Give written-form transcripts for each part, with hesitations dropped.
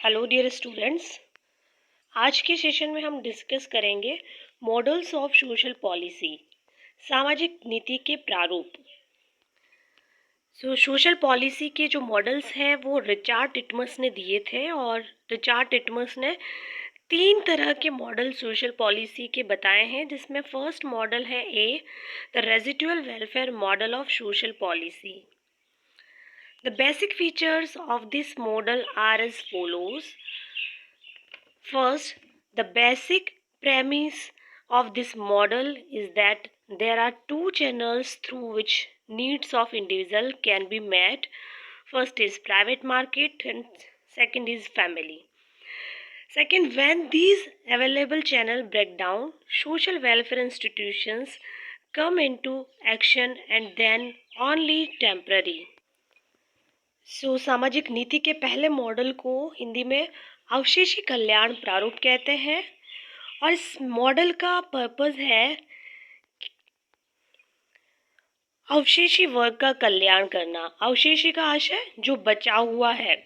Hello dear students. आज के session में हम डिस्कस करेंगे मॉडल्स ऑफ सोशल पॉलिसी, सामाजिक नीति के प्रारूप। सोशल पॉलिसी के जो मॉडल्स हैं वो रिचार्ड टिटमस ने दिए थे और रिचार्ड टिटमस ने 3 तरह के मॉडल सोशल पॉलिसी के बताए हैं, जिसमें फर्स्ट मॉडल है the residual welfare model of social policy. The basic features of this model are as follows. First, the basic premise of this model is that there are two channels through which needs of individual can be met. First is private market and second is family. Second, when these available channels break down, social welfare institutions come into action and then only temporary. सामाजिक नीति के पहले model को हिंदी में अवशेषी कल्याण प्रारूप कहते हैं और इस मॉडल का पर्पस है अवशेषी वर्ग का कल्याण करना। अवशेषी का आशय जो बचा हुआ है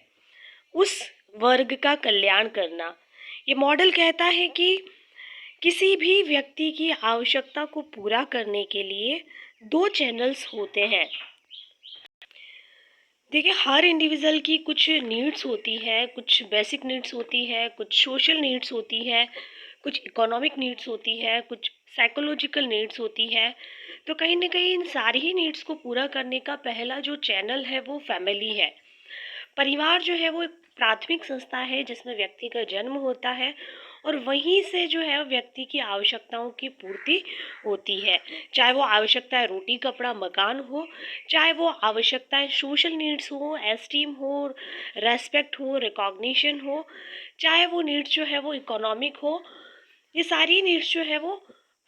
उस वर्ग का कल्याण करना। ये मॉडल कहता है कि किसी भी व्यक्ति की आवश्यकता को पूरा करने के लिए 2 चैनल्स होते हैं। देखिए, हर इंडिविजुअल की कुछ नीड्स होती है, कुछ बेसिक नीड्स होती है, कुछ सोशल नीड्स होती है, कुछ इकोनॉमिक नीड्स होती है, कुछ साइकोलॉजिकल नीड्स होती है। तो कहीं ना कहीं इन सारी ही नीड्स को पूरा करने का पहला जो चैनल है वो फैमिली है। परिवार जो है वो एक प्राथमिक संस्था है जिसमें व्यक्ति का जन्म होता है और वहीं से जो है व्यक्ति की आवश्यकताओं की पूर्ति होती है। चाहे वो आवश्यकताएं रोटी कपड़ा मकान हो, चाहे वो आवश्यकताएं सोशल नीड्स हो, एस्टीम हो, रेस्पेक्ट हो, रिकॉग्निशन हो, चाहे वो नीड्स जो है वो इकोनॉमिक हो, ये सारी नीड्स जो है वो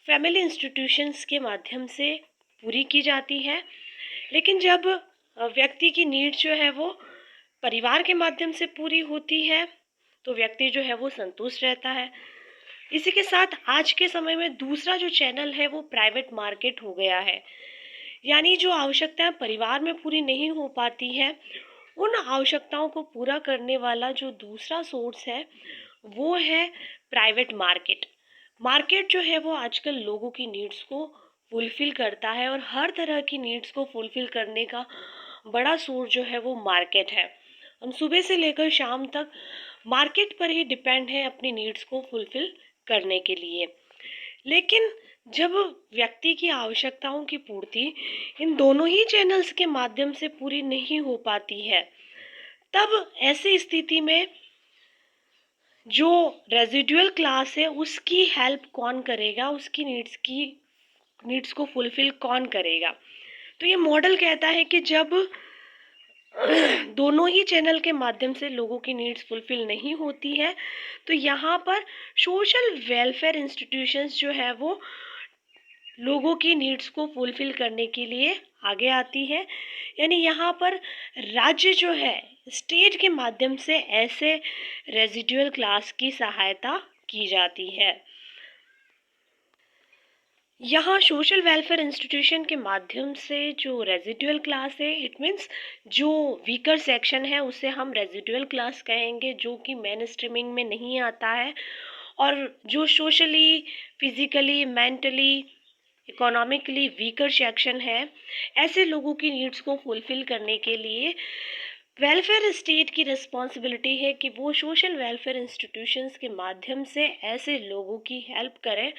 फैमिली इंस्टीट्यूशंस के माध्यम से पूरी की जाती है। लेकिन जब व्यक्ति की नीड्स जो है वो परिवार के माध्यम से पूरी होती है तो व्यक्ति जो है वो संतुष्ट रहता है। इसी के साथ आज के समय में दूसरा जो चैनल है वो प्राइवेट मार्केट हो गया है। यानी जो आवश्यकताएं परिवार में पूरी नहीं हो पाती है, उन आवश्यकताओं को पूरा करने वाला जो दूसरा सोर्स है वो है प्राइवेट मार्केट। मार्केट जो है वो आजकल लोगों की नीड्स को फुलफिल करता है और हर तरह की नीड्स को फुलफिल करने का बड़ा सोर्स जो है वो मार्केट है। हम सुबह से लेकर शाम तक मार्केट पर ही डिपेंड है अपनी नीड्स को फुलफिल करने के लिए। लेकिन जब व्यक्ति की आवश्यकताओं की पूर्ति इन दोनों ही चैनल्स के माध्यम से पूरी नहीं हो पाती है, तब ऐसी स्थिति में जो रेजिडुअल क्लास है उसकी हेल्प कौन करेगा, उसकी नीड्स को फुलफिल कौन करेगा। तो ये मॉडल कहता है कि जब दोनों ही चैनल के माध्यम से लोगों की नीड्स फुलफिल नहीं होती है तो यहाँ पर सोशल वेलफेयर इंस्टीट्यूशंस जो है वो लोगों की नीड्स को फुलफिल करने के लिए आगे आती है। यानी यहाँ पर राज्य जो है स्टेट के माध्यम से ऐसे रेजिडुअल क्लास की सहायता की जाती है। यहाँ सोशल वेलफेयर इंस्टीट्यूशन के माध्यम से जो रेजिडुअल क्लास है, इट मीन्स जो वीकर सेक्शन है उसे हम रेजिडुअल क्लास कहेंगे, जो कि मेन स्ट्रीमिंग में नहीं आता है और जो socially, physically, mentally, economically weaker section है, ऐसे लोगों की नीड्स को फुलफिल करने के लिए वेलफेयर स्टेट की रिस्पॉन्सिबिलिटी है कि वो सोशल वेलफेयर इंस्टीट्यूशंस के माध्यम से ऐसे लोगों की हेल्प करें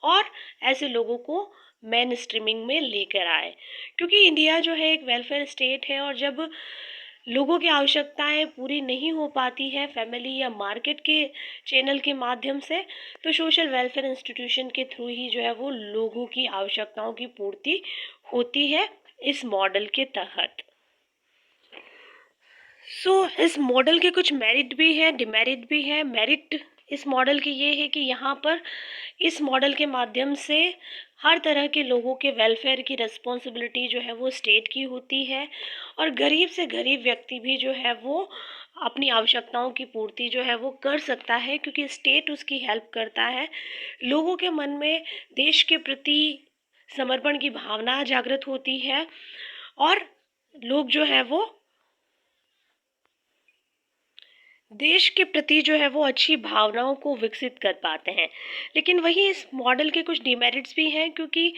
और ऐसे लोगों को मेन स्ट्रीमिंग में लेकर आए। क्योंकि इंडिया जो है एक वेलफेयर स्टेट है और जब लोगों की आवश्यकताएं पूरी नहीं हो पाती है फैमिली या मार्केट के चैनल के माध्यम से, तो सोशल वेलफेयर इंस्टीट्यूशन के थ्रू ही जो है वो लोगों की आवश्यकताओं की पूर्ति होती है इस मॉडल के तहत। इस मॉडल के कुछ मेरिट भी है, डिमेरिट भी है। मेरिट इस मॉडल की ये है कि यहाँ पर इस मॉडल के माध्यम से हर तरह के लोगों के वेलफेयर की रिस्पॉन्सिबिलिटी जो है वो स्टेट की होती है और गरीब से गरीब व्यक्ति भी जो है वो अपनी आवश्यकताओं की पूर्ति जो है वो कर सकता है, क्योंकि स्टेट उसकी हेल्प करता है। लोगों के मन में देश के प्रति समर्पण की भावना जागृत होती है और लोग जो है वो देश के प्रति जो है वो अच्छी भावनाओं को विकसित कर पाते हैं। लेकिन वहीं इस मॉडल के कुछ डिमेरिट्स भी हैं, क्योंकि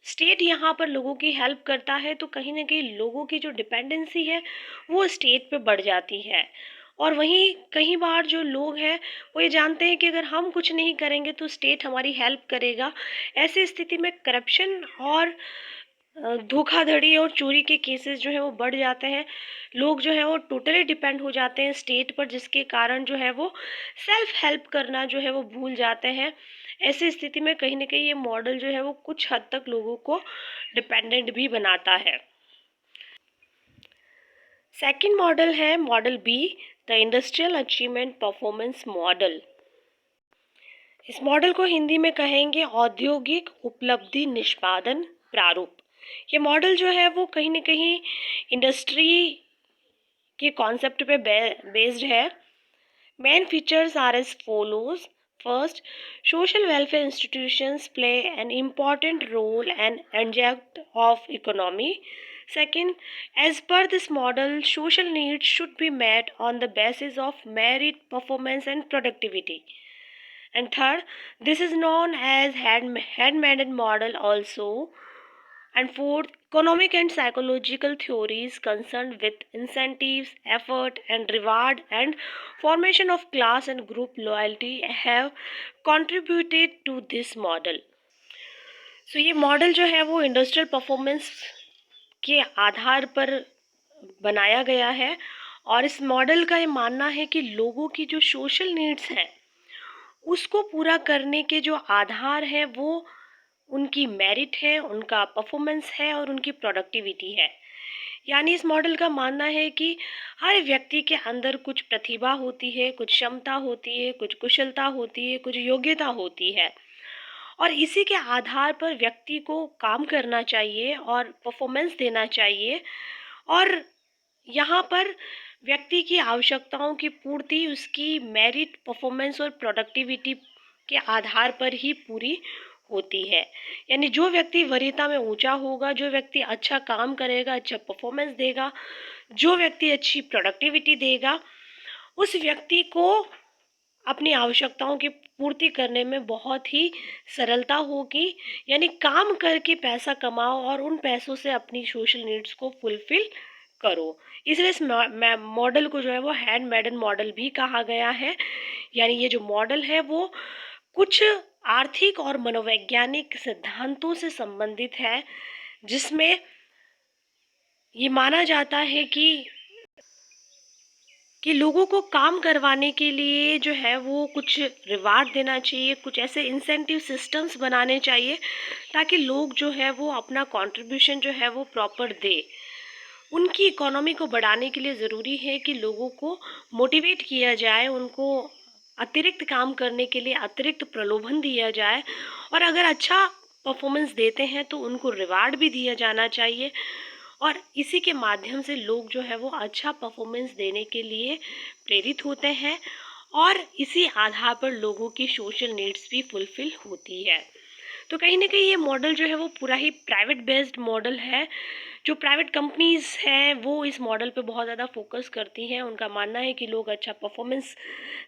स्टेट यहाँ पर लोगों की हेल्प करता है तो कहीं न कहीं लोगों की जो डिपेंडेंसी है वो स्टेट पे बढ़ जाती है। और वहीं कई बार जो लोग हैं वो ये जानते हैं कि अगर हम कुछ नहीं करेंगे तो स्टेट हमारी हेल्प करेगा। ऐसी स्थिति में करप्शन और धोखाधड़ी और चोरी के केसेस जो है वो बढ़ जाते हैं। लोग जो है वो टोटली डिपेंड हो जाते हैं स्टेट पर, जिसके कारण जो है वो सेल्फ हेल्प करना जो है वो भूल जाते हैं। ऐसी स्थिति में कहीं न कहीं ये मॉडल जो है वो कुछ हद तक लोगों को डिपेंडेंट भी बनाता है। सेकंड मॉडल है model B, the industrial achievement performance model. इस मॉडल को हिंदी में कहेंगे औद्योगिक उपलब्धि निष्पादन प्रारूप। ये मॉडल जो है वो कहीं न कहीं इंडस्ट्री के कॉन्सेप्ट पे बेस्ड है। Main features are as follows. First, social welfare institutions play an important role and inject of economy. Second, as per this model, social needs should be met on the basis of merit, performance, and productivity. And third, this is known as handmaiden model also. And fourth, economic and psychological theories concerned with incentives, effort, and reward and formation of class and group loyalty have contributed to this model. So ये model जो है वो industrial performance के आधार पर बनाया गया है। और इस मॉडल का ये मानना है कि लोगों की जो सोशल नीड्स हैं उसको पूरा करने के जो आधार हैं वो उनकी मेरिट है, उनका परफॉर्मेंस है और उनकी प्रोडक्टिविटी है। यानी इस मॉडल का मानना है कि हर व्यक्ति के अंदर कुछ प्रतिभा होती है, कुछ क्षमता होती है, कुछ कुशलता होती है, कुछ योग्यता होती है और इसी के आधार पर व्यक्ति को काम करना चाहिए और परफॉर्मेंस देना चाहिए। और यहाँ पर व्यक्ति की आवश्यकताओं की पूर्ति उसकी मेरिट, परफॉर्मेंस और प्रोडक्टिविटी के आधार पर ही पूरी होती है। यानी जो व्यक्ति वरीयता में ऊंचा होगा, जो व्यक्ति अच्छा काम करेगा, अच्छा परफॉर्मेंस देगा, जो व्यक्ति अच्छी प्रोडक्टिविटी देगा, उस व्यक्ति को अपनी आवश्यकताओं की पूर्ति करने में बहुत ही सरलता होगी। यानी काम करके पैसा कमाओ और उन पैसों से अपनी सोशल नीड्स को फुलफिल करो। इसलिए इस मॉडल को जो है वो हैंडमेडन मॉडल भी कहा गया है। यानी ये जो मॉडल है वो कुछ आर्थिक और मनोवैज्ञानिक सिद्धांतों से संबंधित है, जिसमें ये माना जाता है कि लोगों को काम करवाने के लिए जो है वो कुछ रिवार्ड देना चाहिए, कुछ ऐसे इंसेंटिव सिस्टम्स बनाने चाहिए ताकि लोग जो है वो अपना कंट्रीब्यूशन जो है वो प्रॉपर दे। उनकी इकोनॉमी को बढ़ाने के लिए ज़रूरी है कि लोगों को मोटिवेट किया जाए, उनको अतिरिक्त काम करने के लिए अतिरिक्त प्रलोभन दिया जाए और अगर अच्छा परफॉर्मेंस देते हैं तो उनको रिवार्ड भी दिया जाना चाहिए। और इसी के माध्यम से लोग जो है वो अच्छा परफॉर्मेंस देने के लिए प्रेरित होते हैं और इसी आधार पर लोगों की सोशल नीड्स भी फुलफिल होती है। तो कहीं ना कहीं ये मॉडल जो है वो पूरा ही प्राइवेट बेस्ड मॉडल है। जो प्राइवेट कंपनीज हैं वो इस मॉडल पे बहुत ज़्यादा फोकस करती हैं। उनका मानना है कि लोग अच्छा परफॉर्मेंस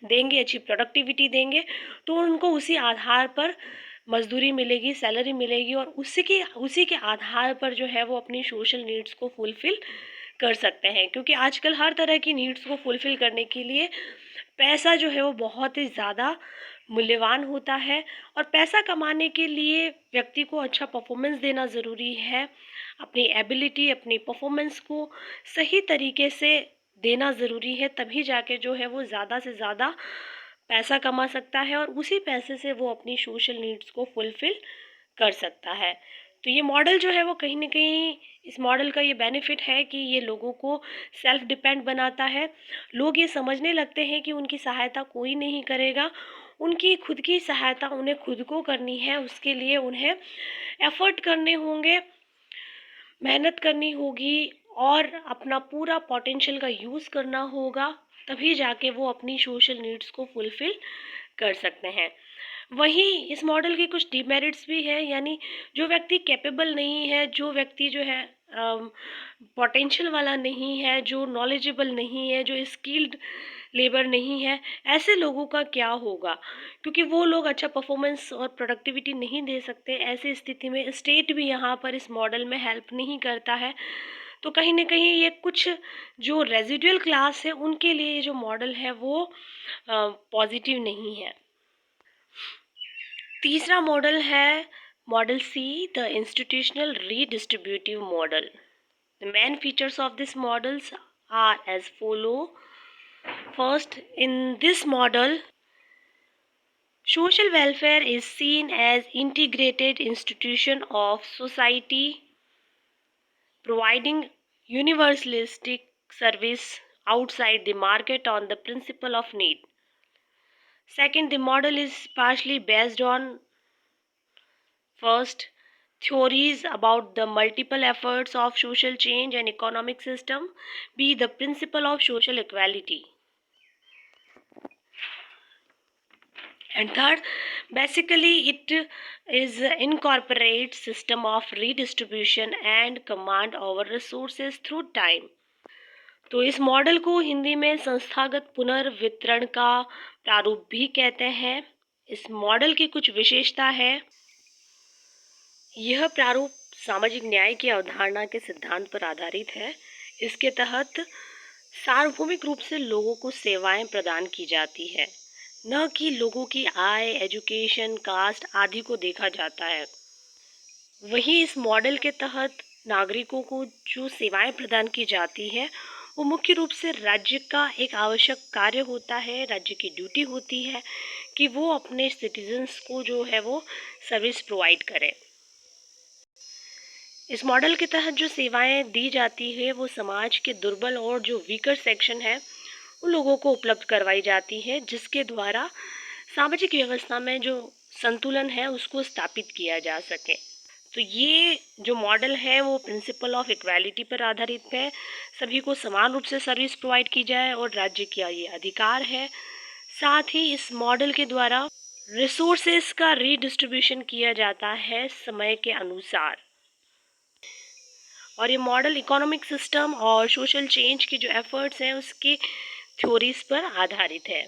देंगे, अच्छी प्रोडक्टिविटी देंगे तो उनको उसी आधार पर मजदूरी मिलेगी, सैलरी मिलेगी और उसी के आधार पर जो है वो अपनी सोशल नीड्स को फुलफिल कर सकते हैं। क्योंकि आजकल हर तरह की नीड्स को फुलफिल करने के लिए पैसा जो है वो बहुत ही ज़्यादा मूल्यवान होता है और पैसा कमाने के लिए व्यक्ति को अच्छा परफॉर्मेंस देना ज़रूरी है। अपनी एबिलिटी, अपनी परफॉर्मेंस को सही तरीके से देना ज़रूरी है, तभी जाके जो है वो ज़्यादा से ज़्यादा पैसा कमा सकता है और उसी पैसे से वो अपनी सोशल नीड्स को फुलफिल कर सकता है। तो ये मॉडल जो है वो कहीं न कहीं, इस मॉडल का ये बेनिफिट है कि ये लोगों को सेल्फ डिपेंड बनाता है। लोग ये समझने लगते हैं कि उनकी सहायता कोई नहीं करेगा, उनकी खुद की सहायता उन्हें खुद को करनी है। उसके लिए उन्हें एफ़र्ट करने होंगे, मेहनत करनी होगी और अपना पूरा पोटेंशियल का यूज़ करना होगा, तभी जाके वो अपनी सोशल नीड्स को फुलफिल कर सकते हैं। वहीं इस मॉडल के कुछ डिमेरिट्स भी हैं। यानी जो व्यक्ति कैपेबल नहीं है, जो व्यक्ति जो है पोटेंशियल वाला नहीं है, जो नॉलेजेबल नहीं है, जो स्किल्ड लेबर नहीं है, ऐसे लोगों का क्या होगा? क्योंकि वो लोग अच्छा परफॉर्मेंस और प्रोडक्टिविटी नहीं दे सकते। ऐसी स्थिति में स्टेट भी यहाँ पर इस मॉडल में हेल्प नहीं करता है। तो कहीं ना कहीं ये कुछ जो रेजिडुअल क्लास है उनके लिए ये जो मॉडल है वो पॉजिटिव नहीं है। तीसरा मॉडल है model C, the institutional redistributive model. The main features of these models are as follow. First, in this model, social welfare is seen as integrated institution of society, providing universalistic service outside the market on the principle of need. Second, the model is partially based on first theories about the multiple efforts of social change and economic system, be the principle of social equality. And third, basically it is incorporates system of redistribution and command over resources through time. तो इस model को हिंदी में संस्थागत पुनर्वितरण का प्रारूप भी कहते हैं। इस मॉडल की कुछ विशेषता है। यह प्रारूप सामाजिक न्याय की अवधारणा के सिद्धांत पर आधारित है। इसके तहत सार्वभौमिक रूप से लोगों को सेवाएं प्रदान की जाती है, न कि लोगों की आय, एजुकेशन, कास्ट आदि को देखा जाता है। वहीं इस मॉडल के तहत नागरिकों को जो सेवाएं प्रदान की जाती है वो मुख्य रूप से राज्य का एक आवश्यक कार्य होता है, राज्य की ड्यूटी होती है कि वो अपने सिटीजन्स को जो है वो सर्विस प्रोवाइड करे। इस मॉडल के तहत जो सेवाएं दी जाती है वो समाज के दुर्बल और जो वीकर सेक्शन है उन लोगों को उपलब्ध करवाई जाती है, जिसके द्वारा सामाजिक व्यवस्था में जो संतुलन है उसको स्थापित किया जा सके। तो ये जो मॉडल है वो प्रिंसिपल ऑफ इक्वालिटी पर आधारित है। सभी को समान रूप से सर्विस प्रोवाइड की जाए और राज्य का ये अधिकार है। साथ ही इस मॉडल के द्वारा रिसोर्सेस का रीडिस्ट्रीब्यूशन किया जाता है समय के अनुसार। और ये मॉडल इकोनॉमिक सिस्टम और सोशल चेंज के जो एफर्ट्स हैं उसकी थ्योरीज पर आधारित है।